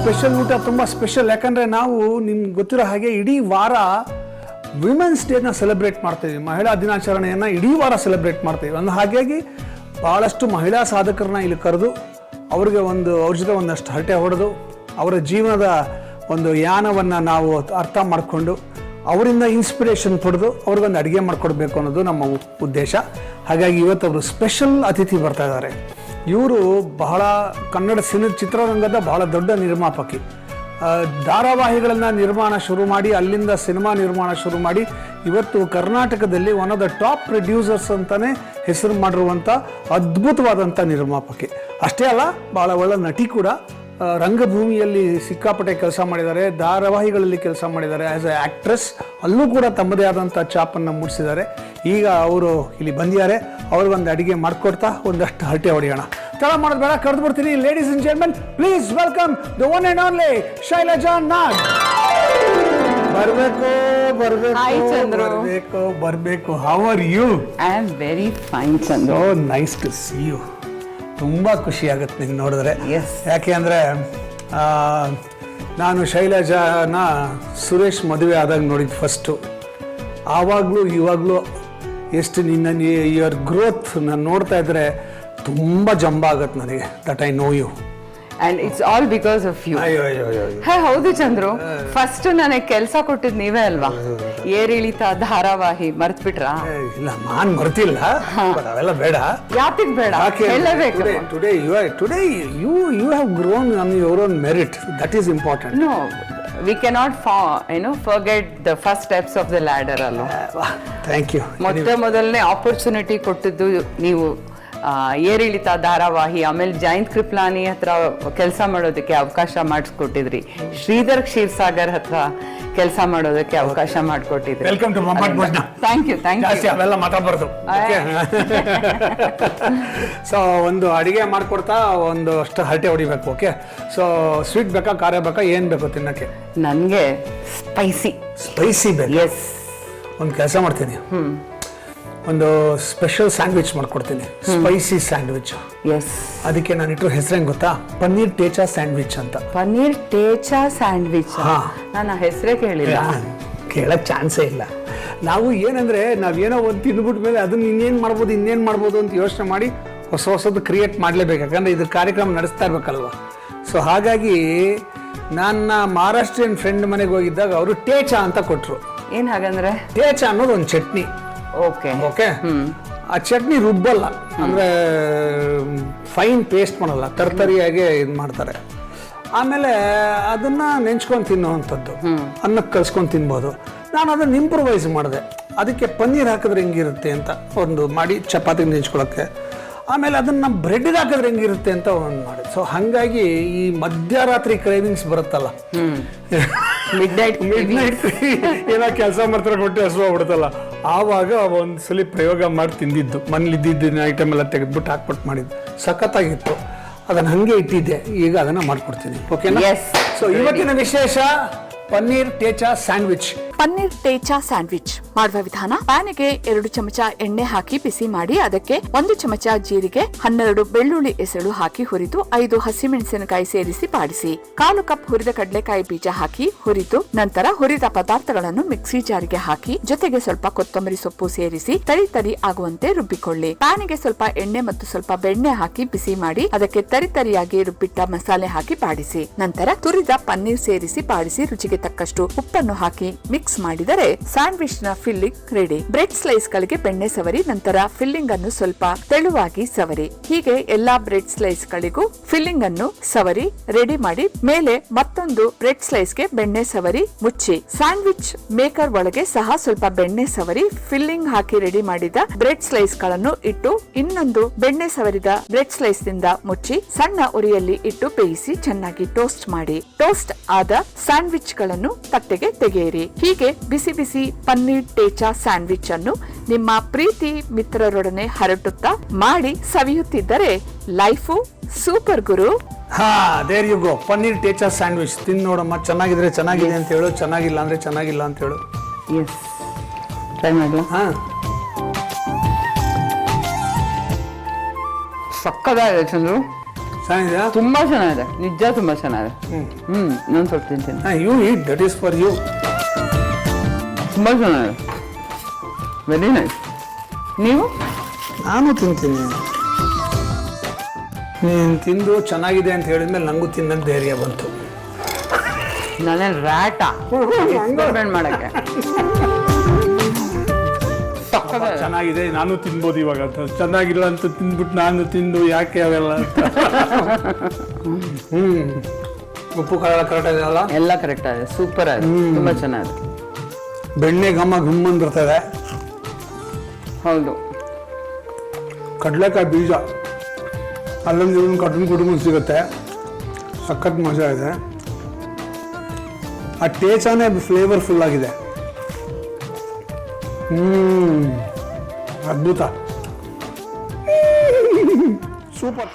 Special ಊಟ ತುಂಬ special. ಯಾಕಂದರೆ ನಾವು ನಿಮ್ಗೆ ಗೊತ್ತಿರೋ ಹಾಗೆ ಇಡೀ ವಾರ ವಿಮೆನ್ಸ್ ಡೇನ ಸೆಲೆಬ್ರೇಟ್ ಮಾಡ್ತೀವಿ, ಮಹಿಳಾ ದಿನಾಚರಣೆಯನ್ನು ಇಡೀ ವಾರ ಸೆಲೆಬ್ರೇಟ್ ಮಾಡ್ತೀವಿ. ಹಾಗಾಗಿ ಭಾಳಷ್ಟು ಮಹಿಳಾ ಸಾಧಕರನ್ನ ಇಲ್ಲಿ ಕರೆದು ಅವ್ರಿಗೆ ಅವ್ರ ಜೊತೆ ಒಂದಷ್ಟು ಹರಟೆ ಹೊಡೆದು ಅವರ ಜೀವನದ ಒಂದು ಯಾನವನ್ನು ನಾವು ಅರ್ಥ ಮಾಡಿಕೊಂಡು ಅವರಿಂದ ಇನ್ಸ್ಪಿರೇಷನ್ ಪಡೆದು ಅವ್ರಿಗೊಂದು ಅಡುಗೆ ಮಾಡಿಕೊಡ್ಬೇಕು ಅನ್ನೋದು ನಮ್ಮ ಉದ್ದೇಶ. ಹಾಗಾಗಿ ಇವತ್ತು ಅವರು ಸ್ಪೆಷಲ್ ಅತಿಥಿ ಬರ್ತಾ ಇದ್ದಾರೆ. ಇವರು ಬಹಳ ಕನ್ನಡ ಚಿತ್ರರಂಗದ ಬಹಳ ದೊಡ್ಡ ನಿರ್ಮಾಪಕಿ. ಧಾರಾವಾಹಿಗಳನ್ನು ನಿರ್ಮಾಣ ಶುರು ಮಾಡಿ ಅಲ್ಲಿಂದ ಸಿನಿಮಾ ನಿರ್ಮಾಣ ಶುರು ಮಾಡಿ ಇವತ್ತು ಕರ್ನಾಟಕದಲ್ಲಿ one of the top producers ಅಂತಲೇ ಹೆಸರು ಮಾಡಿರುವಂಥ ಅದ್ಭುತವಾದಂಥ ನಿರ್ಮಾಪಕಿ. ಅಷ್ಟೇ ಅಲ್ಲ, ಭಾಳ ಒಳ್ಳೆ ನಟಿ ಕೂಡ. ರಂಗಭೂಮಿಯಲ್ಲಿ ಸಿಕ್ಕಾಪಟ್ಟೆ ಕೆಲಸ ಮಾಡಿದ್ದಾರೆ, ಧಾರಾವಾಹಿಗಳಲ್ಲಿ ಕೆಲಸ ಮಾಡಿದ್ದಾರೆ. ಆ್ಯಸ್ ಎ ಆ್ಯಕ್ಟ್ರೆಸ್ ಅಲ್ಲೂ ಕೂಡ ತಮ್ಮದೇ ಆದಂಥ ಚಾಪನ್ನು ಮೂಡಿಸಿದ್ದಾರೆ. ಈಗ ಅವರು ಇಲ್ಲಿ ಬಂದಿದ್ದಾರೆ. ಅವ್ರಿಗೊಂದು ಅಡುಗೆ ಮಾಡಿಕೊಡ್ತಾ ಒಂದಷ್ಟು ಹರಟೆ ಹೊಡೆಯೋಣ. ತಡ ಮಾಡೋದು ಬೇಡ, ಕರೆದು ಬಿಡ್ತೀನಿ. Ladies and gentlemen, please welcome the one and only Shailaja Nag. ಬರಬೇಕು. How are you? I am very fine Chandru. So nice to see you. ತುಂಬ ಖುಷಿ ಆಗುತ್ತೆ ನಿನ್ನ ನೋಡಿದ್ರೆ. ಯಾಕೆ ಅಂದರೆ ನಾನು ಶೈಲಜಾನ ಸುರೇಶ್ ಮದುವೆ ಆದಾಗ ನೋಡಿದ್ದು ಫಸ್ಟು. ಆವಾಗಲೂ ಇವಾಗಲೂ ಎಷ್ಟು ಯುವರ್ ಗ್ರೋತ್ ನಾನು ನೋಡ್ತಾ ಇದ್ದರೆ ತುಂಬ ಜಂಬ ಆಗುತ್ತೆ ನನಗೆ. That I know you. And it's all because of you. ಹೇ ಹೌದು ಚಂದ್ರು, ಫಸ್ಟ್ ನನಗೆ ಕೆಲಸ ಕೊಟ್ಟಿದ್ದು ನೀವೇ ಅಲ್ವಾ? ಏರಿಳಿತ ಧಾರಾವಾಹಿ ಮರ್ತ್ಬಿಟ್ರಾ? ಇಲ್ಲ, ನಾನು ಮರ್ತಿಲ್ಲ. ಅವೆಲ್ಲ ಬೇಡ. ಯಾತಿಗ್ ಬೇಡ ಹೇಳಬೇಕು. Today you have grown on your own merit. That is important. No, we cannot forget the first steps of the ladder ಅಲ್ವಾ? Thank you. ಮೊದಲನೇ ಆಪರ್ಚುನಿಟಿ ಕೊಟ್ಟಿದ್ದು ನೀವು ಏರಿಳಿತ ಧಾರಾವಾಹಿ, ಆಮೇಲೆ ಜಯಂತ್ ಕೃಪ್ಲಾನಿ ಹತ್ರ ಕೆಲಸ ಮಾಡೋದಕ್ಕೆ ಅವಕಾಶ ಮಾಡಿಸ್ಕೊಟ್ಟಿದ್ರಿ. ಶ್ರೀಧರ್ ಕ್ಷೀರ್ಸಾಗರ್ ಹತ್ರ ಕೆಲಸ ಮಾಡೋದಕ್ಕೆ ಅವಕಾಶ ಮಾಡಿಕೊಟ್ಟಿದ್ರಿ. ವೆಲ್ಕಮ್ ಟು ಮಮ್ಮಟ್ ಭೋಜನ. Thank you. ಅವೆಲ್ಲ ಮಾತಾಡಬಾರ್ದು. ಸೊ ಒಂದು ಅಡಿಗೆ ಮಾಡ್ಕೊಡ್ತಾ ಒಂದು ಅಷ್ಟು ಹರಟೆ ಹೊಡಿಬೇಕು. ಓಕೆ, ಸೊ ಸ್ವೀಟ್ ಬೇಕಾ, ಖಾರ ಬೇಕಾ, ಏನು ಬೇಕು ತಿನ್ನಕ್ಕೆ? ನನಗೆ ಸ್ಪೈಸಿ ಬೇಕು. ಎಸ್. ಒಂದು ಕೆಲಸ ಮಾಡ್ತೀನಿ, ಒಂದು ಸ್ಪೆಷಲ್ ಸ್ಯಾಂಡ್ವಿಚ್ ಮಾಡ್ಕೊಡ್ತೀನಿ, ಸ್ಪೈಸಿ ಸ್ಯಾಂಡ್ವಿಚ್. ಎಸ್. ಅದಕ್ಕೆ ನಾನು ಇಟ್ಟರು ಹೆಸರೇನು ಗೊತ್ತಾ? ಪನ್ನೀರ್ ಟೇಚಾ ಸ್ಯಾಂಡ್ವಿಚ್ ಅಂತ. ಪನ್ನೀರ್ ಟೇಚಾ ಸ್ಯಾಂಡ್ವಿಚ್? ನಾನು ಹೆಸರೇ ಕೇಳಿಲ್ಲ. ಕೇಳಕ್ಕೆ ಚಾನ್ಸೇ ಇಲ್ಲ. ನಾವು ಏನಂದರೆ ನಾವೇನೋ ಒಂದು ತಿಂದ್ಬಿಟ್ಟ ಮೇಲೆ ಅದನ್ನ ಇನ್ನೇನು ಮಾಡ್ಬೋದು ಅಂತ ಯೋಚನೆ ಮಾಡಿ ಹೊಸದು ಕ್ರಿಯೇಟ್ ಮಾಡಲೇಬೇಕು. ಯಾಕಂದರೆ ಇದು ಕಾರ್ಯಕ್ರಮ ನಡೆಸ್ತಾ ಇರ್ಬೇಕಲ್ವ. ಸೊ ಹಾಗಾಗಿ ನನ್ನ ಮಹಾರಾಷ್ಟ್ರೀಯನ್ ಫ್ರೆಂಡ್ ಮನೆಗೆ ಹೋಗಿದ್ದಾಗ ಅವರು ಟೇಚಾ ಅಂತ ಕೊಟ್ಟರು. ಏನು ಹಾಗಂದ್ರೆ? ಟೇಚಾ ಅನ್ನೋದು ಒಂದು ಚಟ್ನಿ. ಓಕೆ. ಆ ಚಟ್ನಿ ರುಬ್ಬಲ್ಲ, ಅಂದರೆ ಫೈನ್ ಪೇಸ್ಟ್ ಮಾಡಲ್ಲ, ತರ್ತರಿಯಾಗೆ ಇದು ಮಾಡ್ತಾರೆ. ಆಮೇಲೆ ಅದನ್ನು ನೆಂಚ್ಕೊಂಡು ತಿನ್ನೋವಂಥದ್ದು, ಅನ್ನಕ್ಕೆ ಕಲ್ಸ್ಕೊಂಡು ತಿನ್ಬೋದು. ನಾನು ಅದನ್ನು ಇಂಪ್ರೂವೈಸ್ ಮಾಡಿದೆ. ಅದಕ್ಕೆ ಪನ್ನೀರ್ ಹಾಕಿದ್ರೆ ಹೆಂಗಿರುತ್ತೆ ಅಂತ ಒಂದು ಮಾಡಿ, ಚಪಾತಿಗೆ ನೆಂಚ್ಕೊಳ್ಳೋಕ್ಕೆ. ಆಮೇಲೆ ಅದನ್ನು ಬ್ರೆಡ್ಗೆ ಹಾಕಿದ್ರೆ ಹೆಂಗಿರುತ್ತೆ ಅಂತ ಒಂದು ಮಾಡಿ. ಸೊ ಹಾಗಾಗಿ ಈ ಮಧ್ಯರಾತ್ರಿ ಕ್ರೇವಿಂಗ್ಸ್ ಬರುತ್ತಲ್ಲ, ಮಿಡ್ ನೈಟ್ ಏನೋ ಕೆಲಸ ಮಾಡ್ತಾರೆ, ಕೊಟ್ಟು ಹಸು ಆಗ್ಬಿಡುತ್ತಲ್ಲ, ಆವಾಗ ಒಂದ್ಸಲಿ ಪ್ರಯೋಗ ಮಾಡಿ ತಿಂದಿದ್ದು. ಮನೇಲಿ ಇದ್ದಿದ್ದ ಐಟಮ್ ಎಲ್ಲ ತೆಗೆದ್ಬಿಟ್ಟು ಹಾಕ್ಬಿಟ್ಟು ಮಾಡಿದ್ದು ಸಖತ್ತಾಗಿತ್ತು. ಅದನ್ನು ಹಾಗೆ ಇಟ್ಟಿದ್ದೆ, ಈಗ ಅದನ್ನು ಮಾಡ್ಕೊಡ್ತೀನಿ. ಓಕೆನಾ? ಸೊ ಇವತ್ತಿನ ವಿಶೇಷ ಪನ್ನೀರ್ ಟೇಚಾ ಸ್ಯಾಂಡ್ವಿಚ್. ಪನ್ನೀರ್ ಟೇಚಾ ಸ್ಯಾಂಡ್ವಿಚ್ ಮಾಡುವ ವಿಧಾನ: ಪ್ಯಾನಿಗೆ 2 ಚಮಚ ಎಣ್ಣೆ ಹಾಕಿ ಬಿಸಿ ಮಾಡಿ ಅದಕ್ಕೆ 1 ಚಮಚ ಜೀರಿಗೆ, 12 ಬೆಳ್ಳುಳ್ಳಿ ಎಸಳು ಹಾಕಿ ಹುರಿದು 5 ಹಸಿಮೆಣಸಿನಕಾಯಿ ಸೇರಿಸಿ ಬಾಡಿಸಿ, 1/4 ಕಪ್ ಹುರಿದ ಕಡಲೆಕಾಯಿ ಬೀಜ ಹಾಕಿ ಹುರಿದು ನಂತರ ಹುರಿದ ಪದಾರ್ಥಗಳನ್ನು ಮಿಕ್ಸಿ ಜಾರಿಗೆ ಹಾಕಿ ಜೊತೆಗೆ ಸ್ವಲ್ಪ ಕೊತ್ತಂಬರಿ ಸೊಪ್ಪು ಸೇರಿಸಿ ತರಿ ಆಗುವಂತೆ ರುಬ್ಬಿಕೊಳ್ಳಿ. ಪ್ಯಾನಿಗೆ ಸ್ವಲ್ಪ ಎಣ್ಣೆ ಮತ್ತು ಸ್ವಲ್ಪ ಬೆಣ್ಣೆ ಹಾಕಿ ಬಿಸಿ ಮಾಡಿ ಅದಕ್ಕೆ ತರಿಯಾಗಿ ರುಬ್ಬಿಟ್ಟ ಮಸಾಲೆ ಹಾಕಿ ಬಾಡಿಸಿ, ನಂತರ ತುರಿದ ಪನ್ನೀರ್ ಸೇರಿಸಿ ಬಾಡಿಸಿ ರುಚಿಗೆ ತಕ್ಕಷ್ಟು ಉಪ್ಪನ್ನು ಹಾಕಿ ಮಿಕ್ಸ್ ಮಾಡಿದರೆ ಸ್ಯಾಂಡ್ವಿಚ್ ನ ಫಿಲ್ಲಿಂಗ್ ರೆಡಿ. ಬ್ರೆಡ್ ಸ್ಲೈಸ್ ಗಳಿಗೆ ಬೆಣ್ಣೆ ಸವರಿ ನಂತರ ಫಿಲ್ಲಿಂಗ್ ಅನ್ನು ಸ್ವಲ್ಪ ತೆಳುವಾಗಿ ಸವರಿ. ಹೀಗೆ ಎಲ್ಲಾ ಬ್ರೆಡ್ ಸ್ಲೈಸ್ ಗಳಿಗೂ ಫಿಲ್ಲಿಂಗ್ ಅನ್ನು ಸವರಿ ರೆಡಿ ಮಾಡಿ ಮೇಲೆ ಮತ್ತೊಂದು ಬ್ರೆಡ್ ಸ್ಲೈಸ್ ಗೆ ಬೆಣ್ಣೆ ಸವರಿ ಮುಚ್ಚಿ. ಸ್ಯಾಂಡ್ವಿಚ್ ಮೇಕರ್ ಒಳಗೆ ಸಹ ಸ್ವಲ್ಪ ಬೆಣ್ಣೆ ಸವರಿ ಫಿಲ್ಲಿಂಗ್ ಹಾಕಿ ರೆಡಿ ಮಾಡಿದ ಬ್ರೆಡ್ ಸ್ಲೈಸ್ ಗಳನ್ನು ಇಟ್ಟು ಇನ್ನೊಂದು ಬೆಣ್ಣೆ ಸವರಿದ ಬ್ರೆಡ್ ಸ್ಲೈಸ್ ನಿಂದ ಮುಚ್ಚಿ ಸಣ್ಣ ಉರಿಯಲ್ಲಿ ಇಟ್ಟು ಬೇಯಿಸಿ ಚೆನ್ನಾಗಿ ಟೋಸ್ಟ್ ಮಾಡಿ. ಟೋಸ್ಟ್ ಆದ ಸ್ಯಾಂಡ್ವಿಚ್ ಗಳನ್ನು ತಟ್ಟೆಗೆ ತೆಗೆಯಿರಿ. ಹೀಗೆ ಬಿಸಿ ಬಿಸಿ ಪನ್ನೀರ್ ಟೇಚಾ ಸ್ಯಾಂಡ್ವಿಚ್ ಅನ್ನು ನಿಮ್ಮ ಪ್ರೀತಿ ಮಿತ್ರರೊಡನೆ ಹರಟುತ್ತಾ ಮಾಡಿ ಸವಿಯುತ್ತಿದ್ದರೆ ಲೈಫು ಸೂಪರ್ ಗುರು. There you go. ಪನ್ನೀರ್ ಟೇಚಾ ಸ್ಯಾಂಡ್ವಿಚ್ ತಿಂದು ನೋಡಮ್ಮ. ಚೆನ್ನಾಗಿದ್ರೆ ಚೆನ್ನಾಗಿದೆ ಅಂತ ಹೇಳು, ಚೆನ್ನಾಗಿಲ್ಲ ಅಂದ್ರೆ ಚೆನ್ನಾಗಿಲ್ಲ ಅಂತ ಹೇಳು. ಎಸ್, ಟ್ರೈ ಮಾಡಿ. ಸಕ್ಕದಾಗಿದೆ ಚಂದ್ರು. ಚೆನ್ನಾಗಿದೆಯಾ? ತುಂಬಾ ಚೆನ್ನಾಗಿದೆ, ನಿಜ ತುಂಬಾ ಚೆನ್ನಾಗಿದೆ. ನಾನು ಸ್ವಲ್ಪ ತಿಂತೀನಿ. You eat, that is for you. ತುಂಬಾ ಚೆನ್ನಾಗಿದೆ, ವೆರಿ ನೈಸ್. ನೀವು? ನಾನು ತಿಂತೀನಿ. ನೀನು ತಿಂದು ಚೆನ್ನಾಗಿದೆ ಅಂತ ಹೇಳಿದ್ಮೇಲೆ ನನಗೂ ತಿನ್ನಂತ ಧೈರ್ಯ ಬಂತು. ನಾನೇನು ರ್ಯಾಟ ಎಕ್ಸ್ಪೆರಿಮೆಂಟ್ ಮಾಡಕ್ಕೆ. ಚೆನ್ನಾಗಿದೆ, ನಾನು ತಿನ್ಬೋದು ಇವಾಗ. ಚೆನ್ನಾಗಿಲ್ಲ ಅಂತ ತಿಂದ್ಬಿಟ್ಟು ನಾನು ತಿಂದು ಯಾಕೆ ಅವೆಲ್ಲ ಅಂತ. ಉಪ್ಪು ಖಾರ ಕರೆಕ್ಟ್ ಇದೆಯಲ್ಲ? ಎಲ್ಲ ಕರೆಕ್ಟ್ ಆಗಿದೆ, ಸೂಪರ್ ಆಗಿದೆ, ತುಂಬಾ ಚೆನ್ನಾಗಿದೆ. ಬೆಣ್ಣೆ ಘಮ ಗುಮ್ಮಂದಿರ್ತದೆ. ಹೌದು. ಕಡಲೆಕಾಯಿ ಬೀಜ ಅಲ್ಲೊಂದು ಕಟನ್ ಕುಟುಂಬ ಸಿಗುತ್ತೆ, ಸಖತ್ ಮಜಾ ಇದೆ. ಆ ಟೇಸ್ಟೇ ಫ್ಲೇವರ್ಫುಲ್ ಆಗಿದೆ. ಅದ್ಭುತ, ಸೂಪರ್.